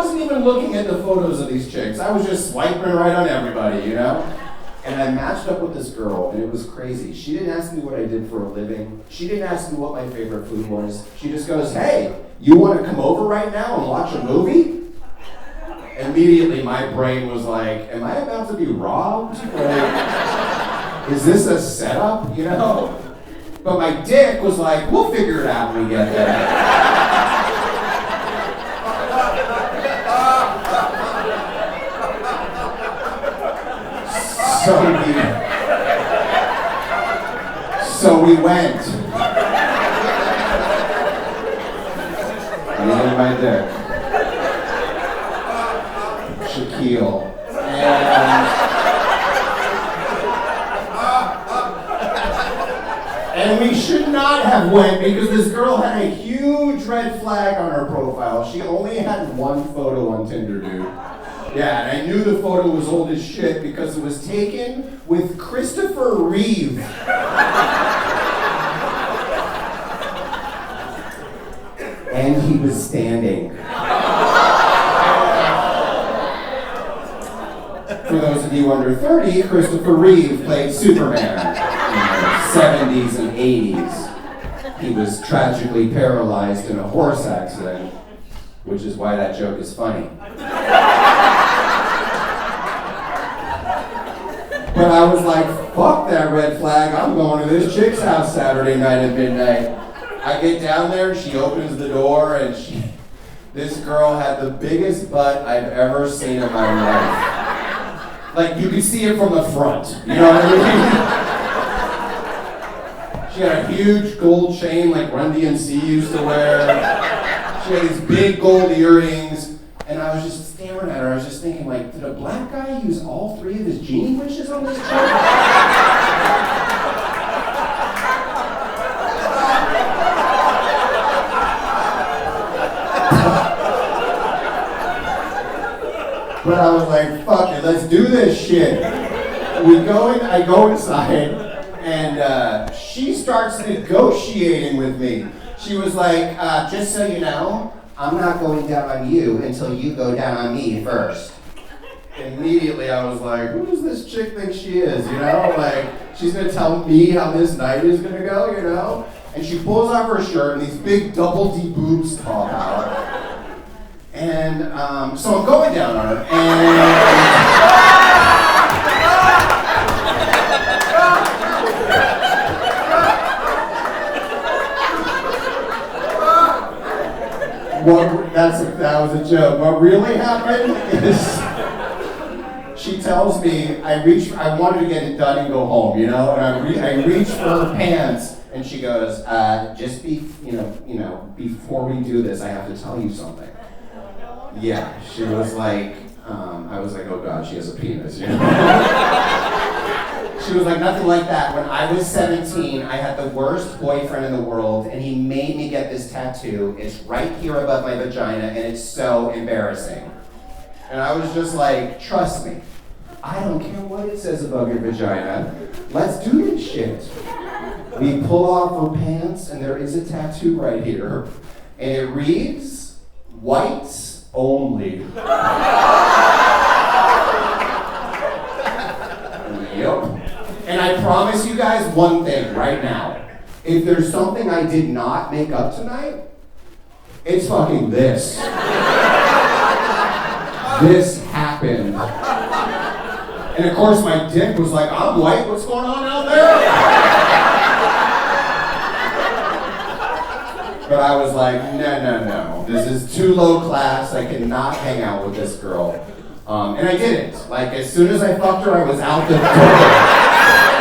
wasn't even looking at the photos of these chicks. I was just swiping right on everybody, you know? And I matched up with this girl, and it was crazy. She didn't ask me what I did for a living. She didn't ask me what my favorite food was. She just goes, hey, you want to come over right now and watch a movie? Immediately, my brain was like, am I about to be robbed? Like, is this a setup, you know? But my dick was like, we'll figure it out when we get there. So we went. Me and my dick. Shaquille. And we should not have went because this girl had a huge red flag on her profile. She only had one photo on Tinder, dude. Yeah, and I knew the photo was old as shit because it was taken with Christopher Reeve. And he was standing. For those of you under 30, Christopher Reeve played Superman in the 70s and 80s. He was tragically paralyzed in a horse accident, which is why that joke is funny. But I was like, fuck that red flag, I'm going to this chick's house Saturday night at midnight. I get down there, she opens the door, and this girl had the biggest butt I've ever seen in my life. Like, you could see it from the front, you know what I mean? She had a huge gold chain like Run DMC used to wear. She had these big gold earrings. And I was just staring at her. I was just thinking, like, did a black guy use all 3 of his genie wishes on this chick? But I was like, fuck it, let's do this shit. I go inside, and she starts negotiating with me. She was like, just so you know, I'm not going down on you until you go down on me first. Immediately I was like, who does this chick think she is, you know? Like, she's gonna tell me how this night is gonna go, you know? And she pulls off her shirt and these big double D boobs pop out. And so I'm going down on her, that was a joke. What really happened is she tells me I wanted to get it done and go home, you know, and I reach for her pants and she goes, before we do this, I have to tell you something. Yeah, she was like, I was like, oh God, she has a penis, you know? She was like, nothing like that. When I was 17, I had the worst boyfriend in the world, and he made me get this tattoo. It's right here above my vagina, and it's so embarrassing. And I was just like, trust me, I don't care what it says above your vagina. Let's do this shit. We pull off her pants, and there is a tattoo right here. And it reads, whites only. Yep. And I promise you guys one thing right now. If there's something I did not make up tonight, it's fucking this. This happened. And of course my dick was like, I'm white, what's going on out there? But I was like, no. This is too low class, I cannot hang out with this girl. And I didn't. Like, as soon as I fucked her, I was out the door.